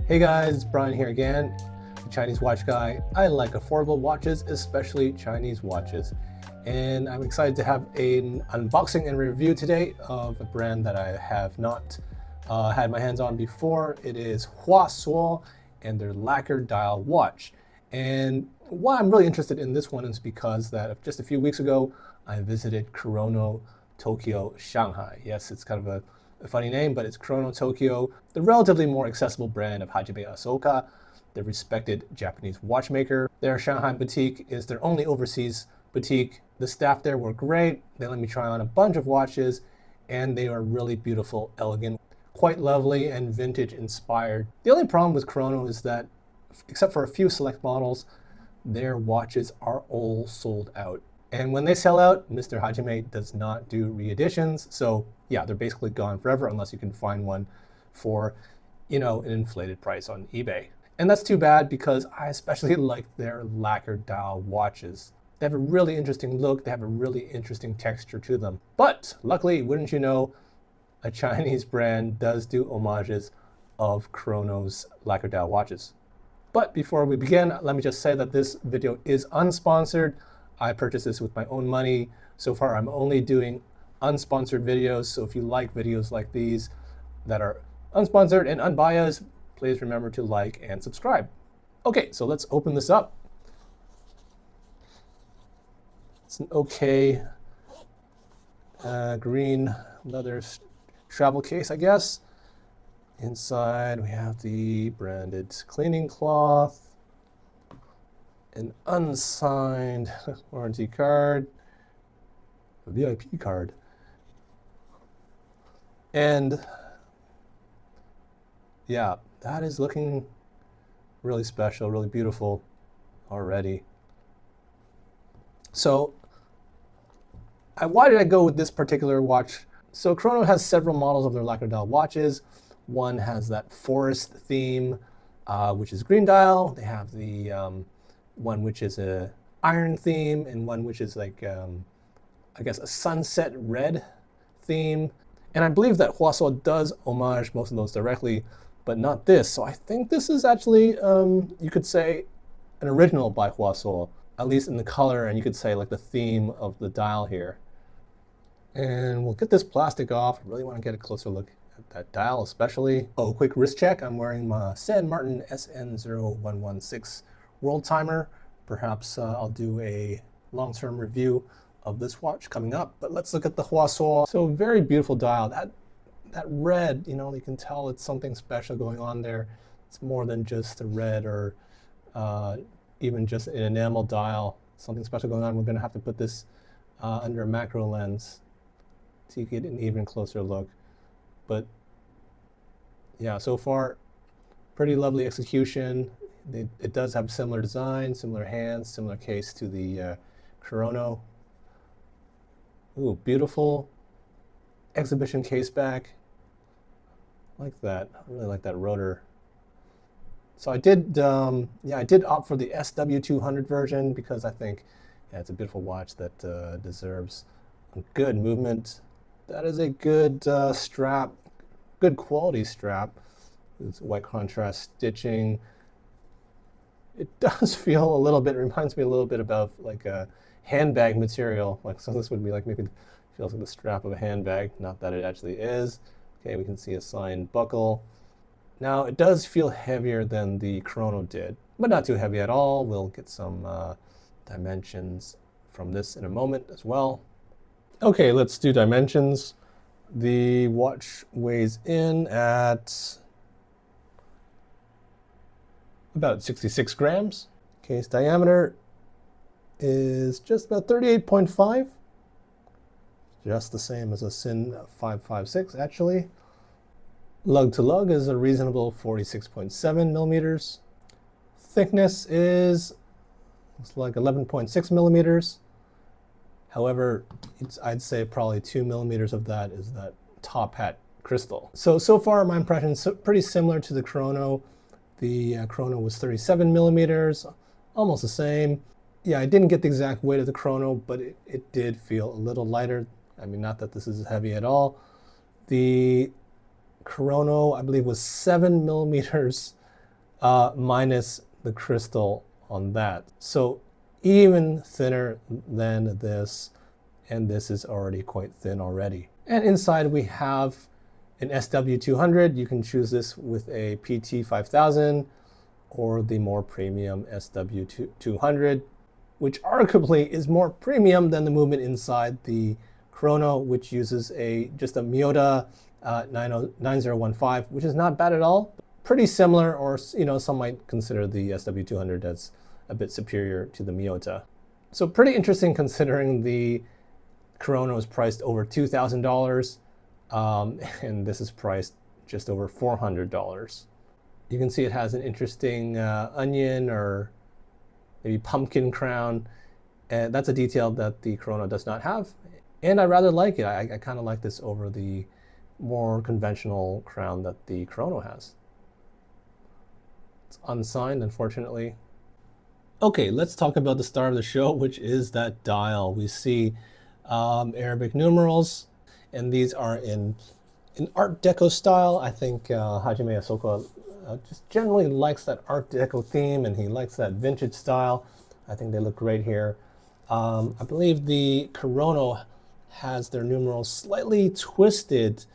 Hey guys, Brian here again, the Chinese watch guy. I like affordable watches, especially Chinese watches. And I'm excited to have an unboxing and review today of a brand that I have not had my hands on before. It is Huasuo and their Lacquer dial watch. And why I'm really interested in this one is because that just a few weeks ago, I visited Kurono Tokyo, Shanghai. Yes, it's kind of a funny name, but it's Kurono Tokyo, the relatively more accessible brand of Hajime Asoka, the respected Japanese watchmaker. Their Shanghai boutique is their only overseas boutique. The staff there were great. They let me try on a bunch of watches, and they are really beautiful, elegant, quite lovely, and vintage inspired. The only problem with Kurono is that, except for a few select models, their watches are all sold out. And when they sell out, Mr. Hajime does not do reeditions. So yeah, they're basically gone forever unless you can find one for, an inflated price on eBay. And that's too bad because I especially like their lacquer dial watches. They have a really interesting look. They have a really interesting texture to them. But luckily, wouldn't you know, a Chinese brand does do homages of Kurono's lacquer dial watches. But before we begin, let me just say that this video is unsponsored. I purchased this with my own money. So far, I'm only doing unsponsored videos. So if you like videos like these that are unsponsored and unbiased, please remember to like and subscribe. Okay, so let's open this up. It's an okay green leather travel case, I guess. Inside, we have the branded cleaning cloth, an unsigned warranty card, a VIP card, and yeah, that is looking really special, really beautiful already. So why did I go with this particular watch? So Kurono has several models of their lacquer dial watches. One has that forest theme, which is green dial. They have the one which is a iron theme, and one which is like, I guess, a sunset red theme. And I believe that Huasuo does homage most of those directly, but not this. So I think this is actually, you could say, an original by Huasuo, at least in the color, and you could say like the theme of the dial here. And we'll get this plastic off. I really want to get a closer look at that dial especially. Oh, quick wrist check. I'm wearing my San Martin SN0116 world timer. Perhaps I'll do a long-term review of this watch coming up. But let's look at the Huasuo. So very beautiful dial. That red, you can tell it's something special going on there. It's more than just a red or even just an enamel dial. Something special going on. We're going to have to put this under a macro lens to get an even closer look. But yeah, so far, pretty lovely execution. It does have similar design, similar hands, similar case to the Kurono. Ooh, beautiful exhibition case back. Like that. I really like that rotor. So I did opt for the SW200 version because I think it's a beautiful watch that deserves a good movement. That is a good strap, good quality strap. It's white contrast stitching. It does feel a little bit, reminds me a little bit about like a handbag material. So this would be like, maybe feels like the strap of a handbag, not that it actually is. Okay, we can see a signed buckle. Now it does feel heavier than the Kurono did, but not too heavy at all. We'll get some dimensions from this in a moment as well. Okay, let's do dimensions. The watch weighs in at about 66 grams. Case diameter is just about 38.5. Just the same as a SIN 556, actually. Lug to lug is a reasonable 46.7 millimeters. Thickness is, looks like 11.6 millimeters. However, I'd say probably 2 millimeters of that is that top hat crystal. So far, my impression is pretty similar to the Kurono. The Kurono was 37 millimeters, almost the same. Yeah, I didn't get the exact weight of the Kurono, but it did feel a little lighter. I mean, not that this is heavy at all. The Kurono, I believe, was 7 millimeters minus the crystal on that. So even thinner than this, and this is already quite thin already. And inside we have an SW200. You can choose this with a PT5000 or the more premium SW200, which arguably is more premium than the movement inside the Kurono, which uses just a Miyota 9015, which is not bad at all. Pretty similar, or some might consider the SW200 as a bit superior to the Miyota. So pretty interesting considering the Kurono is priced over $2,000, and this is priced just over $400. You can see it has an interesting onion or maybe pumpkin crown, and that's a detail that the Kurono does not have. And I rather like it. I kind of like this over the more conventional crown that the Kurono has. It's unsigned, unfortunately. Okay, let's talk about the star of the show, which is that dial. We see Arabic numerals, and these are in Art Deco style. I think Hajime Asoka just generally likes that Art Deco theme, and he likes that vintage style. I think they look great here. I believe the Kurono has their numerals slightly twisted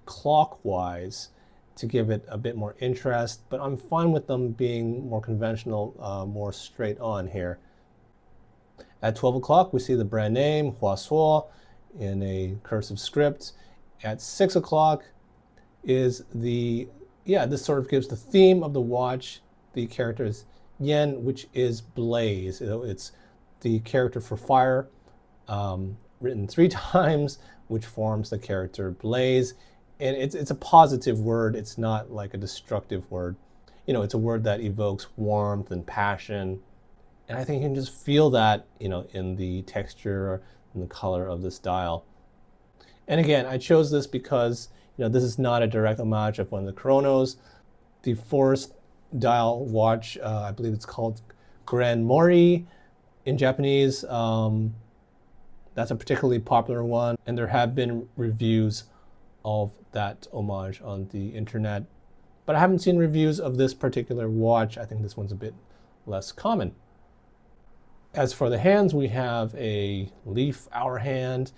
clockwise to give it a bit more interest, but I'm fine with them being more conventional, more straight on here. At 12 o'clock, we see the brand name, Huasuo, in a cursive script. At 6 o'clock is this sort of gives the theme of the watch. The character is Yen, which is blaze. It's the character for fire, written 3 times, which forms the character blaze. And it's a positive word. It's not like a destructive word. It's a word that evokes warmth and passion. And I think you can just feel that, in the texture and the color of this dial. And again, I chose this because, this is not a direct homage of one of the Kuronos. The forest dial watch, I believe it's called Grand Mori in Japanese. That's a particularly popular one. And there have been reviews of that homage on the internet. But I haven't seen reviews of this particular watch. I think this one's a bit less common. As for the hands, we have a leaf hour hand,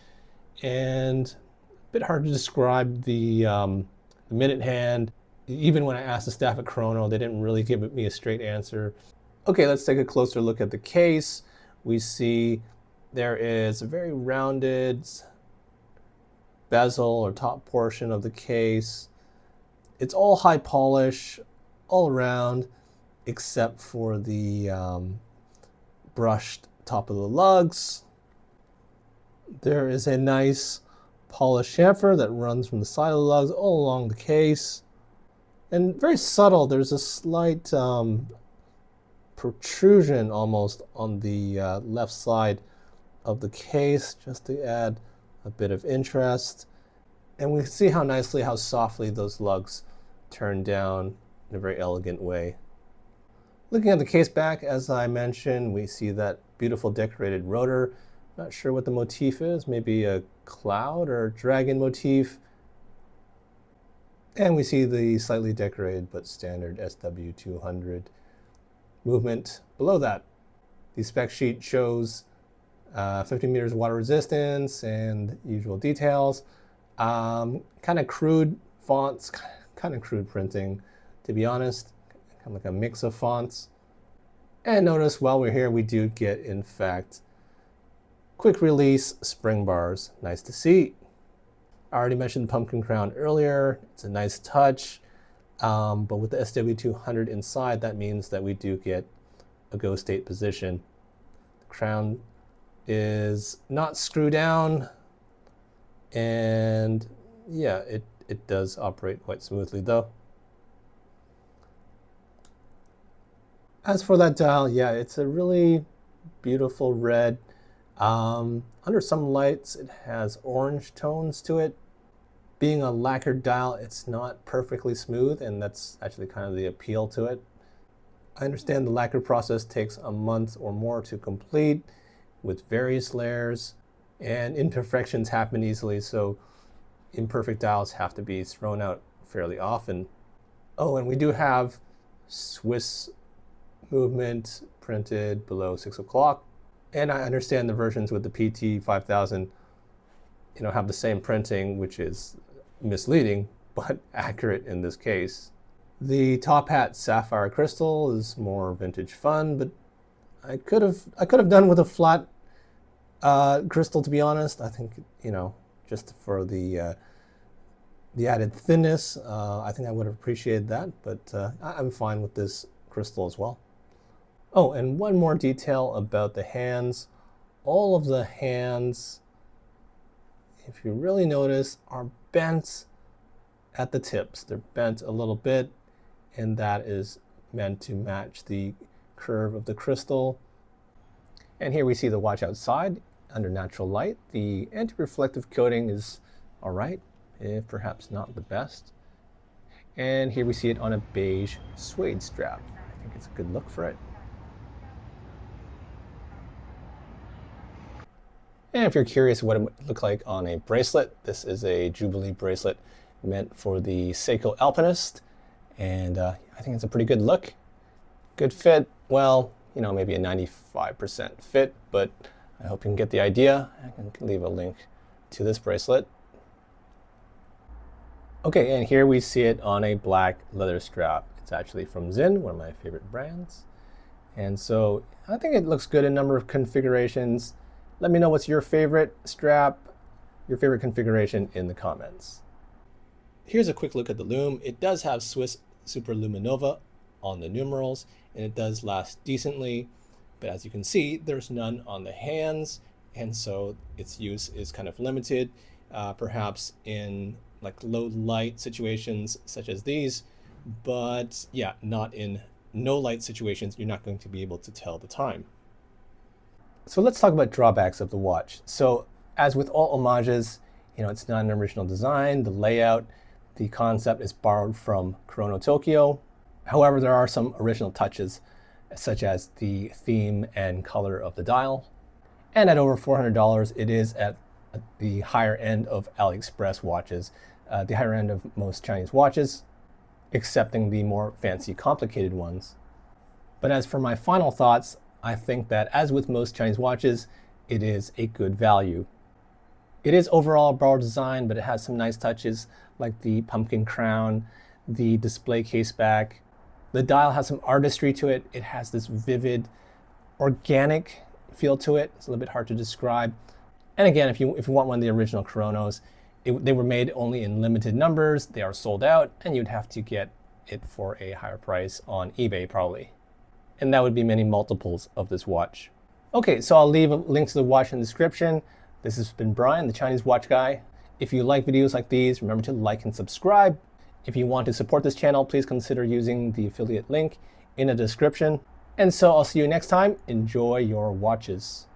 and a bit hard to describe the minute hand. Even when I asked the staff at Kurono, they didn't really give me a straight answer. Okay, let's take a closer look at the case. We see there is a very rounded bezel or top portion of the case. It's all high polish all around, except for the brushed top of the lugs. There is a nice polished chamfer that runs from the side of the lugs all along the case. And very subtle, there's a slight protrusion almost on the left side of the case, just to add a bit of interest. And we see how softly those lugs turn down in a very elegant way. Looking at the case back, as I mentioned, we see that beautiful decorated rotor. Not sure what the motif is, maybe a cloud or dragon motif. And we see the slightly decorated but standard SW200 movement below that. The spec sheet shows 50 meters water resistance and usual details. Kind of crude fonts, kind of crude printing, to be honest. Kind of like a mix of fonts. And notice while we're here, we do get, in fact, quick release spring bars. Nice to see. I already mentioned the pumpkin crown earlier. It's a nice touch. But with the SW200 inside, that means that we do get a go state position. The crown is not screwed down. And yeah, it does operate quite smoothly though. As for that dial, yeah, it's a really beautiful red. Under some lights, it has orange tones to it. Being a lacquered dial, it's not perfectly smooth, and that's actually kind of the appeal to it. I understand the lacquer process takes a month or more to complete with various layers, and imperfections happen easily, so imperfect dials have to be thrown out fairly often. Oh, and we do have Swiss movement printed below 6 o'clock. And I understand the versions with the PT 5000 have the same printing, which is misleading, but accurate in this case. The top hat sapphire crystal is more vintage fun, but I could have done with a flat crystal, to be honest. I think, just for the added thinness, I think I would have appreciated that, but I'm fine with this crystal as well. Oh, and one more detail about the hands. All of the hands, if you really notice, are bent at the tips. They're bent a little bit, and that is meant to match the curve of the crystal. And here we see the watch outside under natural light. The anti-reflective coating is all right, if perhaps not the best. And here we see it on a beige suede strap. I think it's a good look for it. And if you're curious what it would look like on a bracelet, this is a Jubilee bracelet meant for the Seiko Alpinist. And I think it's a pretty good look. Good fit, well, maybe a 95% fit, but I hope you can get the idea. I can leave a link to this bracelet. Okay, and here we see it on a black leather strap. It's actually from Zin, one of my favorite brands. And so I think it looks good in a number of configurations. Let me know what's your favorite strap, your favorite configuration in the comments. Here's a quick look at the Lume. It does have Swiss Super Luminova on the numerals, and it does last decently. But as you can see, there's none on the hands, and so its use is kind of limited, perhaps in like low light situations such as these, but yeah, not in no light situations. You're not going to be able to tell the time. So let's talk about drawbacks of the watch. So as with all homages, it's not an original design. The layout, the concept is borrowed from Kurono Tokyo. However, there are some original touches, such as the theme and color of the dial. And at over $400, it is at the higher end of AliExpress watches, the higher end of most Chinese watches, excepting the more fancy, complicated ones. But as for my final thoughts, I think that as with most Chinese watches, it is a good value. It is overall a borrowed design, but it has some nice touches like the pumpkin crown, the display case back. The dial has some artistry to it. It has this vivid, organic feel to it. It's a little bit hard to describe. And again, if you want one of the original Kuronos, they were made only in limited numbers. They are sold out, and you'd have to get it for a higher price on eBay probably. And that would be many multiples of this watch. Okay, so I'll leave a link to the watch in the description. This has been Brian, the Chinese watch guy. If you like videos like these, remember to like and subscribe. If you want to support this channel, please consider using the affiliate link in the description. And so I'll see you next time. Enjoy your watches.